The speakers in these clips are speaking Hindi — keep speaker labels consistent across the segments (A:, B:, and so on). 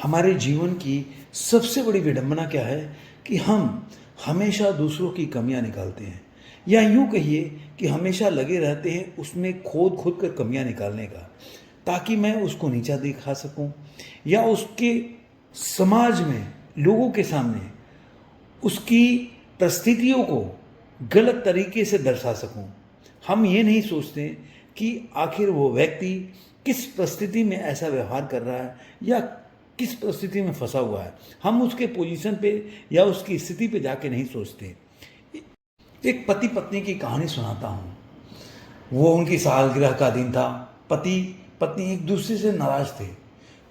A: हमारे जीवन की सबसे बड़ी विडंबना क्या है कि हम हमेशा दूसरों की कमियां निकालते हैं, या यूं कहिए कि हमेशा लगे रहते हैं उसमें खोद खोद कर कमियां निकालने का, ताकि मैं उसको नीचा दिखा सकूं या उसके समाज में लोगों के सामने उसकी परिस्थितियों को गलत तरीके से दर्शा सकूं। हम ये नहीं सोचते कि आखिर वो व्यक्ति किस परिस्थिति में ऐसा व्यवहार कर रहा है या किस परिस्थिति में फंसा हुआ है। हम उसके पोजीशन पे या उसकी स्थिति पे जाके नहीं सोचते। एक पति पत्नी की कहानी सुनाता हूँ। वो उनकी सालगिरह का दिन था। पति पत्नी एक दूसरे से नाराज थे।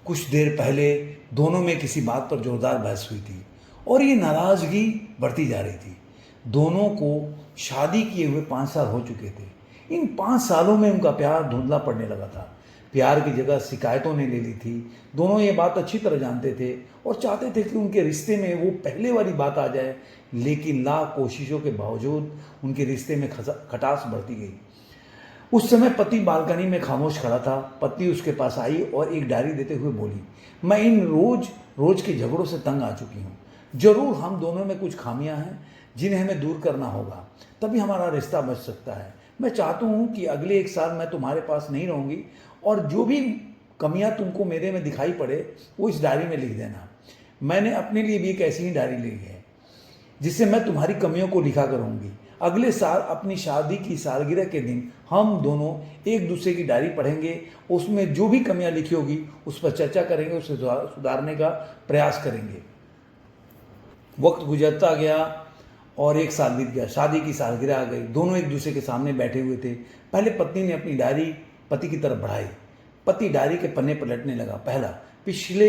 A: कुछ देर पहले दोनों में किसी बात पर जोरदार बहस हुई थी और ये नाराजगी बढ़ती जा रही थी। दोनों को शादी किए हुए 5 साल हो चुके थे। इन 5 सालों में उनका प्यार धुंधला पड़ने लगा था। प्यार की जगह शिकायतों ने ले ली थी। दोनों ये बात अच्छी तरह जानते थे और चाहते थे कि उनके रिश्ते में वो पहले वाली बात आ जाए, लेकिन लाख कोशिशों के बावजूद उनके रिश्ते में खटास बढ़ती गई। उस समय पति बालकनी में खामोश खड़ा था। पत्नी उसके पास आई और एक डायरी देते हुए बोली, मैं इन रोज रोज के झगड़ों से तंग आ चुकी हूँ। जरूर हम दोनों में कुछ खामियां हैं जिन्हें हमें दूर करना होगा, तभी हमारा रिश्ता बच सकता है। मैं चाहती हूँ कि अगले 1 साल मैं तुम्हारे पास नहीं रहूँगी और जो भी कमियां तुमको मेरे में दिखाई पड़े वो इस डायरी में लिख देना। मैंने अपने लिए भी एक ऐसी ही डायरी ली है जिससे मैं तुम्हारी कमियों को लिखा करूँगी। अगले साल अपनी शादी की सालगिरह के दिन हम दोनों एक दूसरे की डायरी पढ़ेंगे। उसमें जो भी कमियां लिखी होगी उस पर चर्चा करेंगे, उसे सुधारने का प्रयास करेंगे। वक्त गुजरता गया और 1 साल बीत गया। शादी की सालगिरह आ गई। दोनों एक दूसरे के सामने बैठे हुए थे। पहले पत्नी ने अपनी डायरी पति की तरफ बढ़ाई। पति डायरी के पन्ने पलटने लगा। पहला, पिछले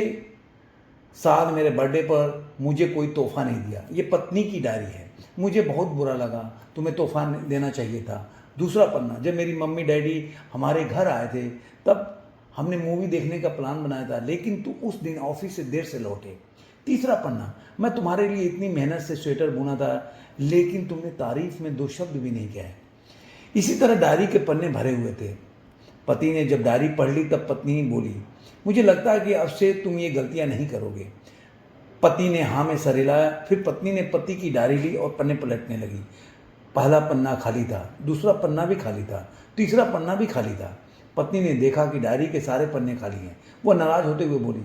A: साल मेरे बर्थडे पर मुझे कोई तोहफा नहीं दिया। ये पत्नी की डायरी है। मुझे बहुत बुरा लगा, तुम्हें तोहफा देना चाहिए था। दूसरा पन्ना, जब मेरी मम्मी डैडी हमारे घर आए थे तब हमने मूवी देखने का प्लान बनाया था, लेकिन तुम उस दिन ऑफिस से देर से लौटे। तीसरा पन्ना, मैं तुम्हारे लिए इतनी मेहनत से स्वेटर बुना था, लेकिन तुमने तारीफ में 2 शब्द भी नहीं कहे। इसी तरह डायरी के पन्ने भरे हुए थे। पति ने जब डायरी पढ़ ली तब पत्नी ही बोली, मुझे लगता है कि अब से तुम ये गलतियां नहीं करोगे। पति ने हाँ में सर हिलाया। फिर पत्नी ने पति की डायरी ली और पन्ने पलटने लगी। पहला पन्ना खाली था, दूसरा पन्ना भी खाली था, तीसरा पन्ना भी खाली था। पत्नी ने देखा कि डायरी के सारे पन्ने खाली हैं। वह नाराज होते हुए बोली,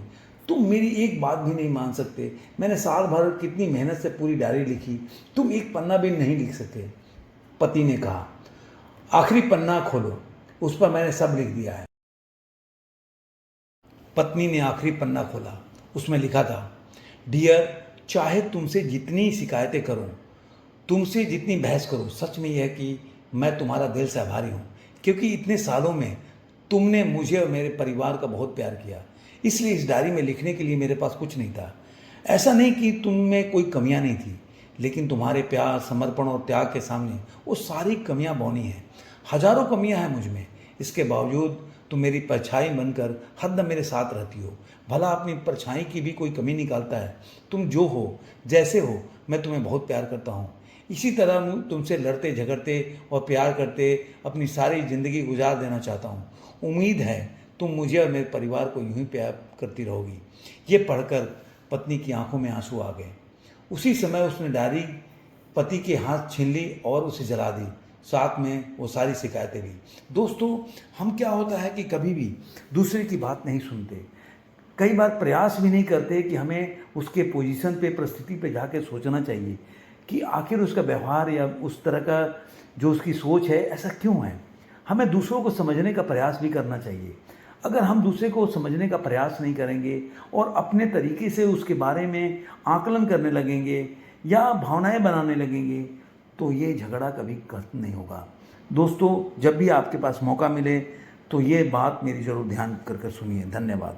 A: तुम मेरी एक बात भी नहीं मान सकते। मैंने साल भर कितनी मेहनत से पूरी डायरी लिखी, तुम एक पन्ना भी नहीं लिख सके। पति ने कहा, आखिरी पन्ना खोलो, उस पर मैंने सब लिख दिया है। पत्नी ने आखिरी पन्ना खोला। उसमें लिखा था, डियर, चाहे तुमसे जितनी शिकायतें करूं, तुमसे जितनी बहस करूं, सच में यह है कि मैं तुम्हारा दिल से आभारी हूं, क्योंकि इतने सालों में तुमने मुझे और मेरे परिवार का बहुत प्यार किया। इसलिए इस डायरी में लिखने के लिए मेरे पास कुछ नहीं था। ऐसा नहीं कि तुम में कोई कमियां नहीं थी, लेकिन तुम्हारे प्यार, समर्पण और त्याग के सामने वो सारी कमियां बौनी हैं। हजारों कमियां हैं मुझ में, इसके बावजूद तुम मेरी परछाई बनकर हरदम मेरे साथ रहती हो। भला अपनी परछाई की भी कोई कमी निकालता है? तुम जो हो, जैसे हो, मैं तुम्हें बहुत प्यार करता हूँ। इसी तरह मैं तुमसे लड़ते झगड़ते और प्यार करते अपनी सारी ज़िंदगी गुजार देना चाहता हूँ। उम्मीद है तुम मुझे और मेरे परिवार को यूं ही प्यार करती रहोगी। ये पढ़कर पत्नी की आंखों में आंसू आ गए। उसी समय उसने डायरी पति के हाथ छीन ली और उसे जला दी, साथ में वो सारी शिकायतें भी। दोस्तों, हम क्या होता है कि कभी भी दूसरे की बात नहीं सुनते। कई बार प्रयास भी नहीं करते कि हमें उसके पोजीशन पे, परिस्थिति पे जाके सोचना चाहिए कि आखिर उसका व्यवहार या उस तरह का जो उसकी सोच है ऐसा क्यों है। हमें दूसरों को समझने का प्रयास भी करना चाहिए। अगर हम दूसरे को समझने का प्रयास नहीं करेंगे और अपने तरीके से उसके बारे में आकलन करने लगेंगे या भावनाएं बनाने लगेंगे, तो ये झगड़ा कभी खत्म नहीं होगा। दोस्तों, जब भी आपके पास मौका मिले तो ये बात मेरी ज़रूर ध्यान कर सुनिए। धन्यवाद।